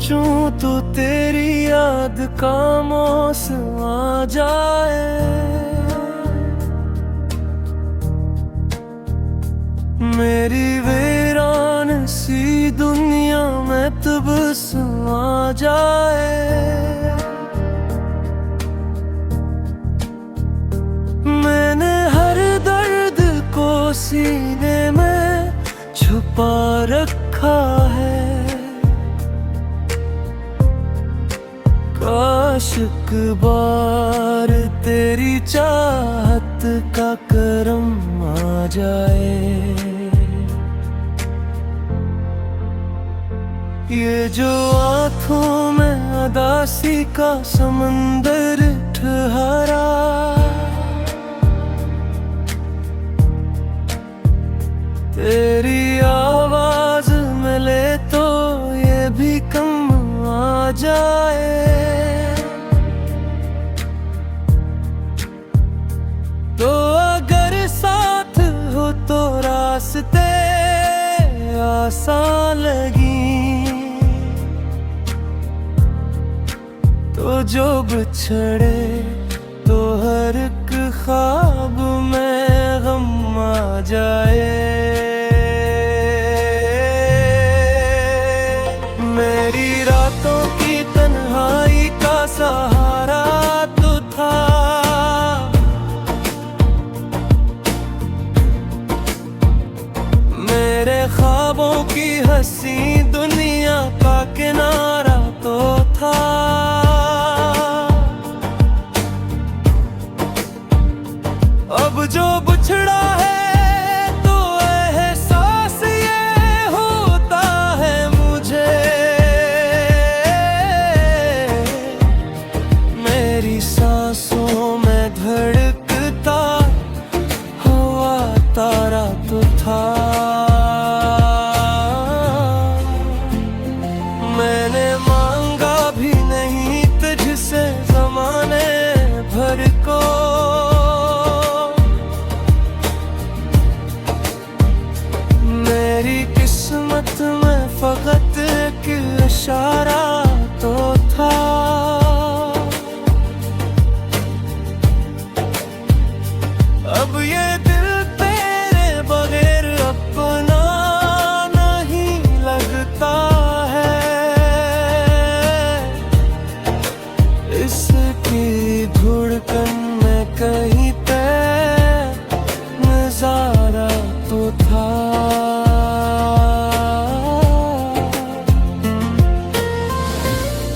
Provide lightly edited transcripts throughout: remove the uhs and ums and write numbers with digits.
सोचूं तो तेरी याद का मौसम आ जाए। मेरी वीरान सी दुनिया में तबस्सुम आ जाए। मैंने हर दर्द को सीने में छुपा रखा है। काश एक बार तेरी चाहत का करम आ जाए। ये जो आँखों में अदासी का समंदर ठहरा, तेरी आवाज मिले तो ये भी कम आ जाए। तो अगर साथ हो तो रास्ते आसान लगी, तो जो बिछड़े तो हर एक ख्वाब में गम आ जाए। मेरी रातों की तन्हाई का सहारा तो था, मेरे ख्वाबों की हंसी दुनिया का किनारा तो था। अब जो बिछड़ा है तो एहसास ये होता है मुझे, मेरी सांसों में धड़कता हुआ तारा तो था। मैंने मांगा भी नहीं तुझसे ज़माने भर को, मेरी किस्मत में फकत एक इशारा तो था। अब ये दिल तेरे बगैर अपना नहीं लगता है, इसकी धड़कन में कहीं पे नजारा तो था।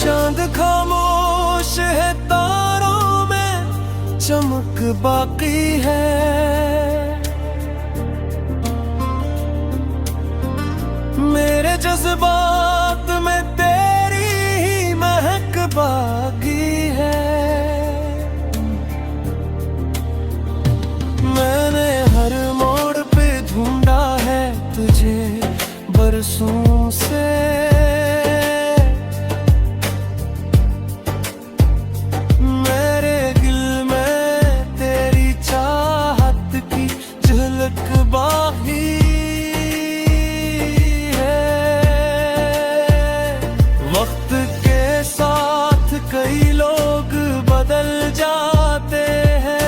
चांद खामोश है, तारों में चमक बाकी है। मेरे जज्बात में तेरी ही महक बाकी है। मैंने हर मोड़ पे ढूंढा है तुझे बरसों से, मेरे दिल में तेरी चाहत की झलक बाकी है। वक्त के साथ कई लोग बदल जाते हैं,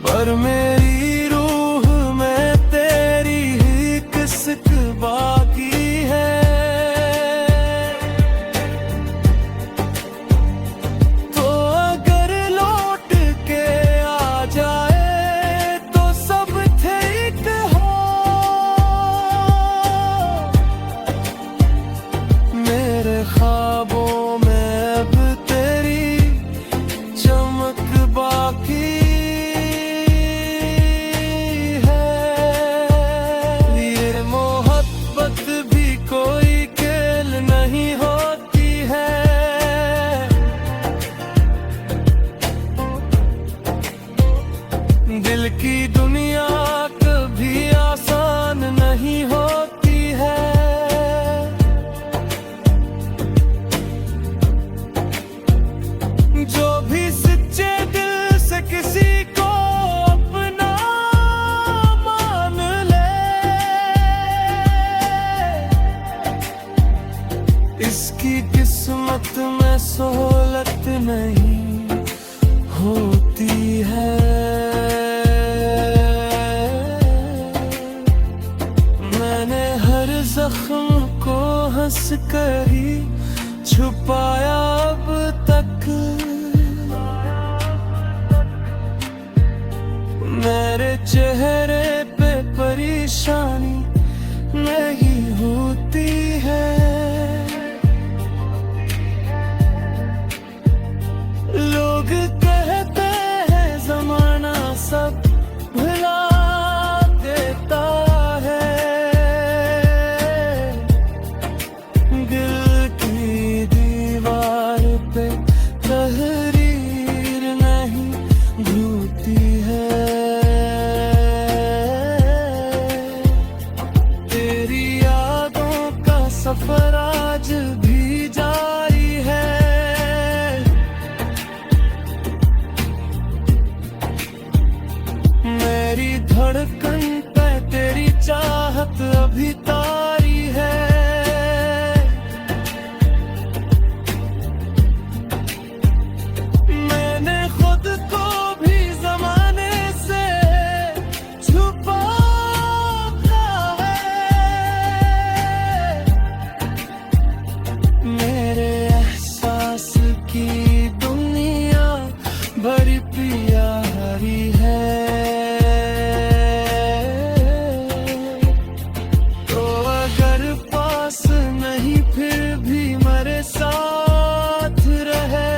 पर मेरी रूह में तेरी ही किस्क बाकी है। तो अगर लौट के आ जाए तो सब ठीक हो, मेरे ख्वाबों में अब तेरी चमक बाकी दिल की दुनिया कभी आसान नहीं होती है। इसकी किस्मत में सोहलत नहीं होती है। मैंने हर जख्म को हंस कर ही छुपाया अब तक। मेरे चेहरे पे परेशानी नहीं होती है। लोग कहते हैं जमाना सब भुला देता है। दिल की दीवार पे तहरीर नहीं धुलती है। तेरी यादों का सफर आज भी जारी है। मेरी धड़कन पे तेरी चाहत अभी तारी है। मैंने खुद को भी जमाने से छुपा रखा है। मेरे एहसास की दुनिया बड़ी प्यारी है। नहीं फिर भी मेरे साथ रहे।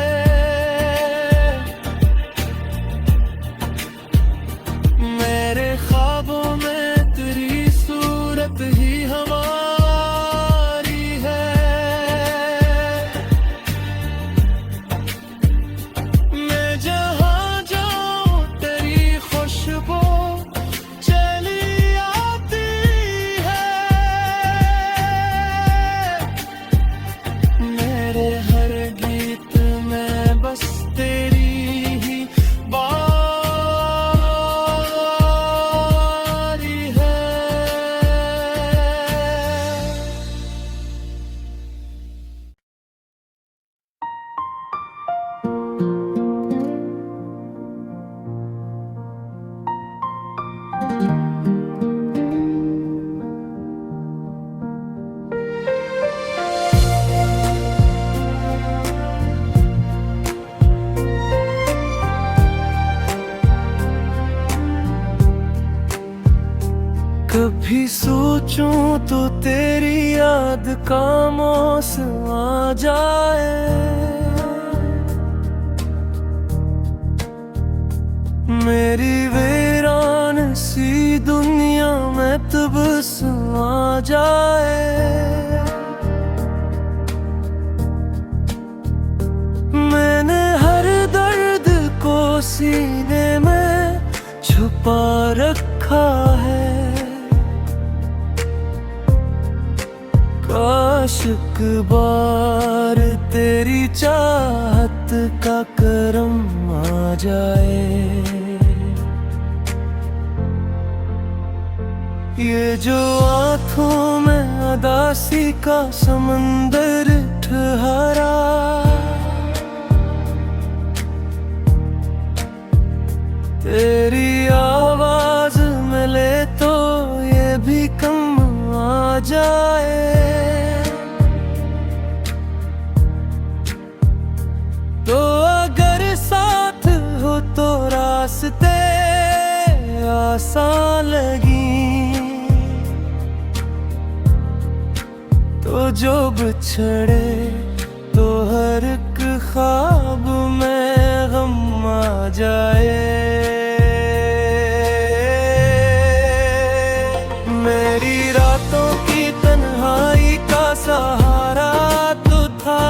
मेरे ख्वाबों में तेरी सूरत ही हमारी है। मैं जहाँ जाऊँ तेरी खुशबू चली आती है। मेरे हर गीत में बस तेरी ही बारी है। कभी सोचूं तो तेरी याद का मौसम आ जाए। मेरी वीरान सी दुनिया में तबस्सुम आ जाए। मैंने हर दर्द को सीने में छुपा रखा है। काश एक बार तेरी चाहत का करम आ जाए। ये जो आँखों में अदासी का समंदर ठहरा। तेरी आवाज मिले तो ये भी कम आ जाए। तो अगर साथ हो तो रास्ते आसान लगी। तो जो बिछड़े तो हर एक ख्वाब में गम आ जाए। मेरी रातों की तन्हाई का सहारा तो था।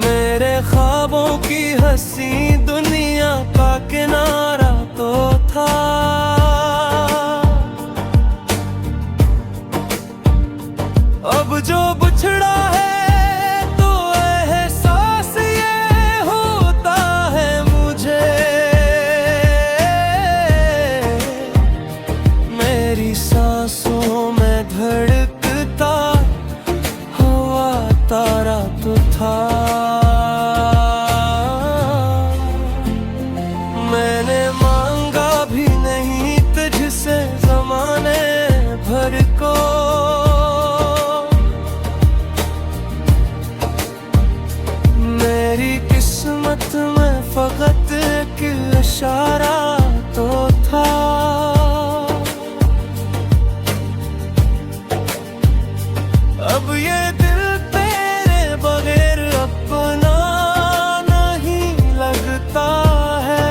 मेरे ख्वाबों की हंसी दुनिया का किनारा तो था। सांसों में धड़कता हुआ तारा तो था। मैंने मांगा भी नहीं तुझसे ज़माने भर को, मेरी किस्मत में फकत एक इशारा तो था। अब ये दिल तेरे बगैर अपना नहीं लगता है,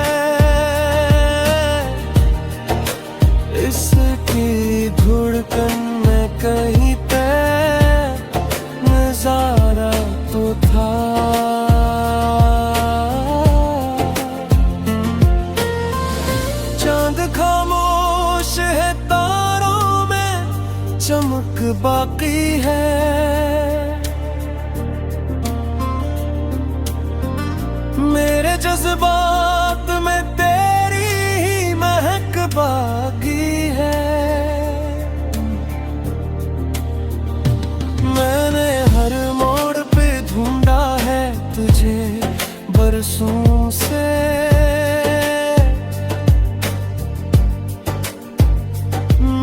इसकी धड़कन में कहीं पे नजारा तो था। चांद खामोश है, तारों में चमक बाकी है, मेरे जज्बात में तेरी ही महक बाकी है। मैंने हर मोड़ पे ढूंढा है तुझे बरसों से,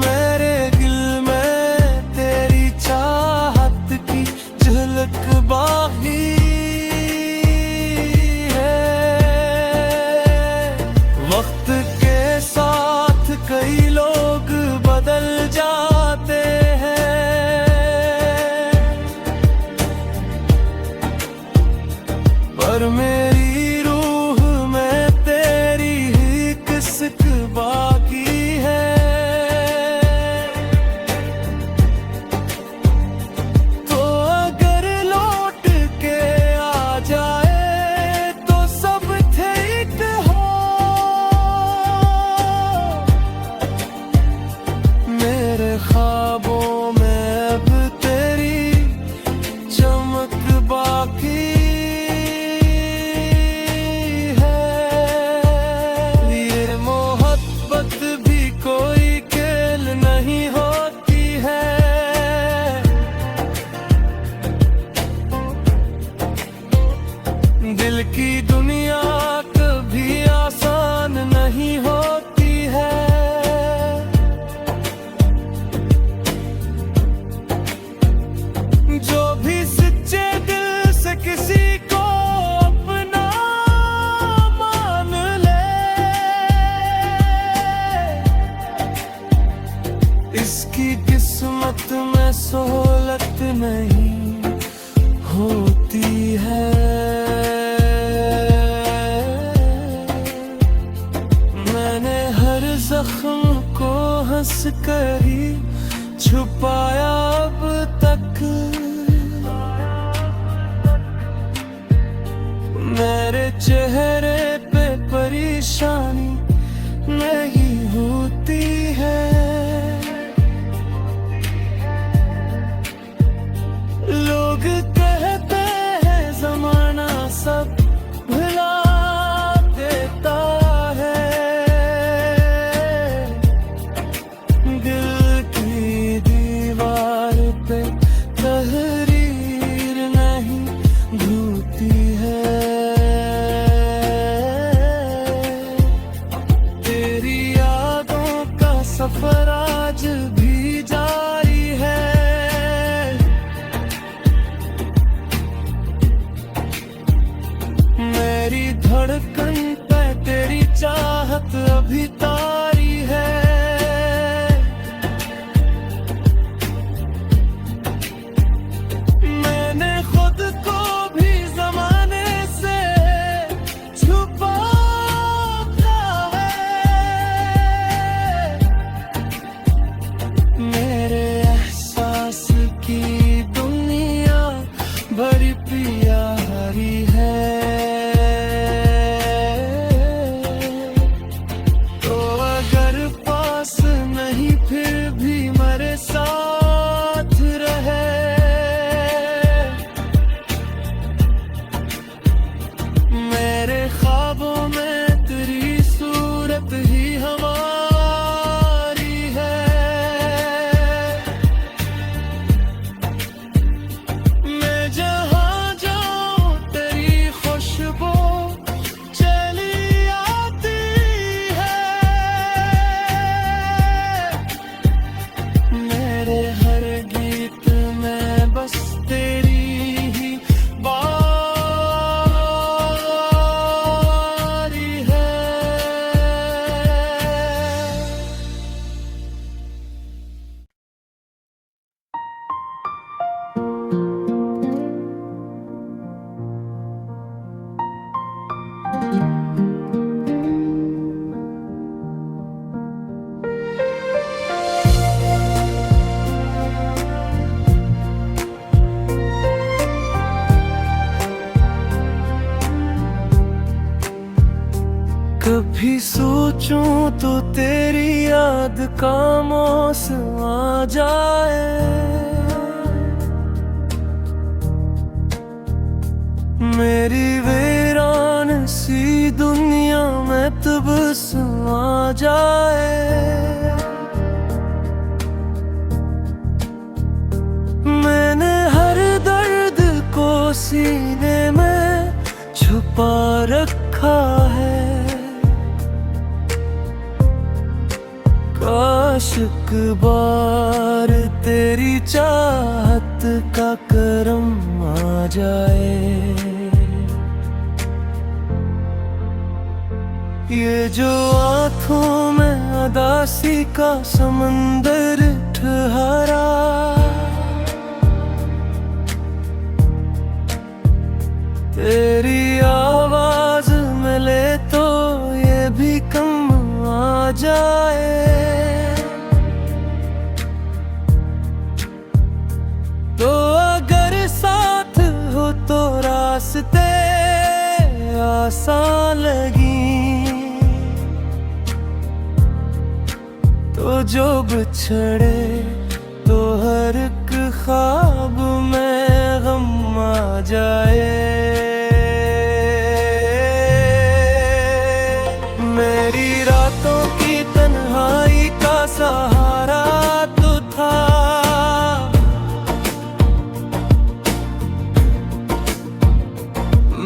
मेरे दिल में तेरी चाहत की झलक बाकी है। वक्त के साथ कई लोग बदल जाते हैं, पर मेरी रूह में तेरी ही किस्क बाकी है। तो अगर लौट के आ जाए तो सब ठीक हो, मेरे ख्वाबों में अब तेरी चमक बाकी है। ये मोहब्बत भी कोई खेल नहीं होती है, दिल की दुनिया कभी आसान नहीं होती है। जो भी सच्चे दिल से किसी को अपना मान ले, इसकी किस्मत में सोहलत नहीं होती है। मैंने हर जख्म को हंस कर ही छुपाया अब तक, मेरे चेहरे पे परेशानी नहीं होती है। लोग कहते हैं जमाना सब भुला देता है, दिल की दीवार पे तहरीर नहीं धुलती है। सोचूं तो तेरी याद का मौसम आ जाए। मेरी वीरान सी दुनिया में तबस्सुम आ जाए। मैंने हर दर्द को सीने में छुपा रखा है। काश एक बार तेरी चाहत का करम आ जाए। ये जो आँखों में अदासी का समंदर ठहरा, तेरी आवाज मिले तो ये भी कम आ जाए। तो अगर साथ हो तो रास्ते आसान लगी, तो जो बिछड़े तो हर एक ख्वाब में गम आ जाए। मेरी रातों की तन्हाई का सहारा तो था,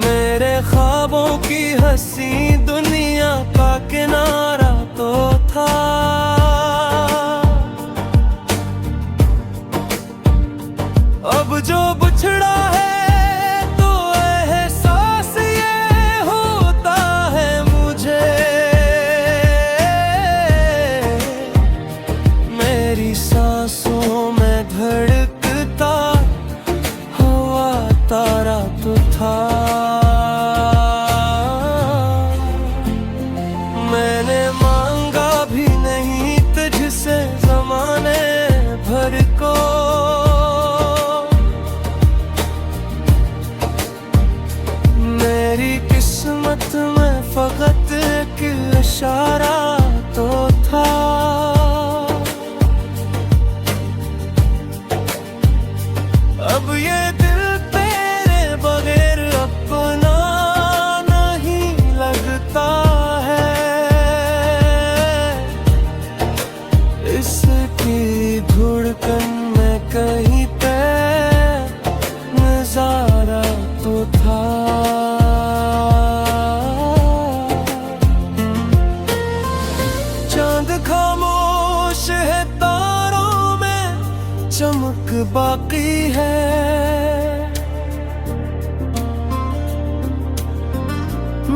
मेरे ख्वाबों की हंसी दुनिया का किनारा तो था। अब जो बिछड़ा है तो एहसास ये होता है मुझे, मेरी सांसों में धड़कता हुआ तारा तो था। मैंने मांगा भी नहीं तुझसे ज़माने भर को, मेरी किस्मत में फकत एक इशारा तो था। अब ये दिल तेरे बगैर अपना नहीं लगता है, इसकी धड़कन में कहीं पे नजारा तो था। चांद खामोश है, तारों में चमक बाकी है।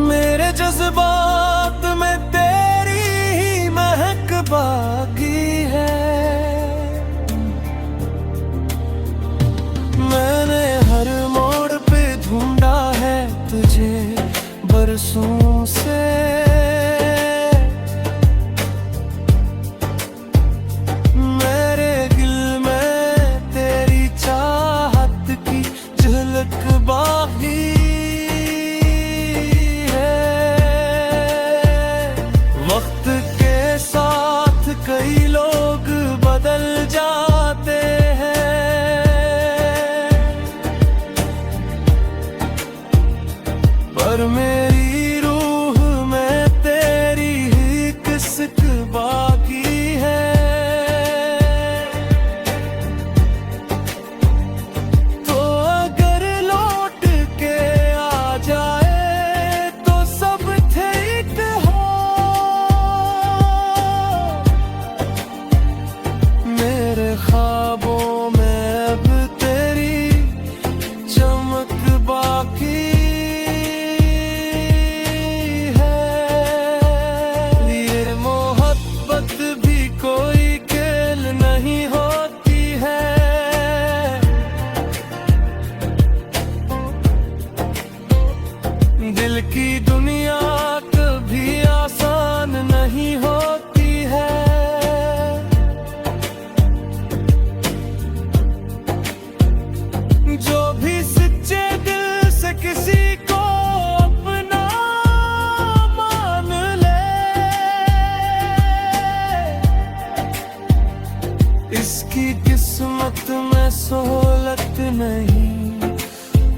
मेरे जज्बात में तेरी ही महक बाकी है। मैंने हर मोड़ पे ढूंढा है तुझे बरसों से, मेरे दिल में तेरी चाहत की झलक बाकी कई लोग बदल जाते हैं, पर मेरी रूह में तेरी ही किस्क बाकी है। तो अगर लौट के आ जाए तो सब ठीक हो, मेरे ख्वाबों में अब तेरी चमक बाकी है। ये मोहब्बत भी कोई खेल नहीं होती है, दिल की दुनिया कभी आसान नहीं होती है। इसकी किस्मत में सोहलत नहीं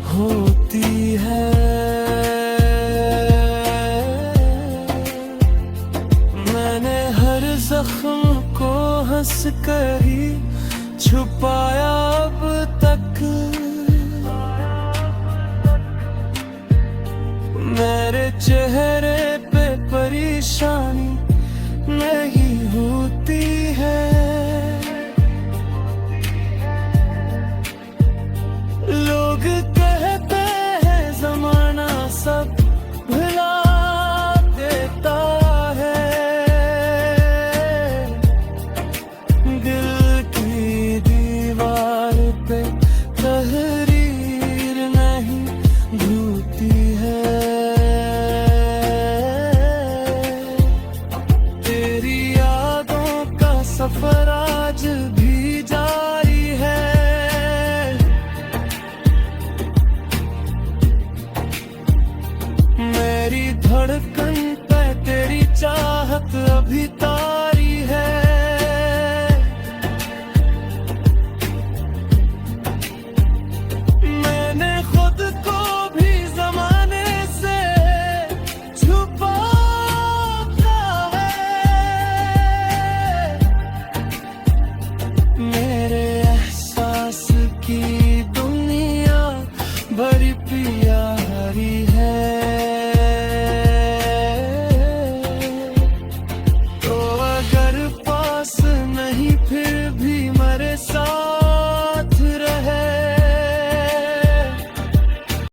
होती है। मैंने हर जख्म को हंस कर ही छुपाया अब तक। मेरे चेहरे पे परेशानी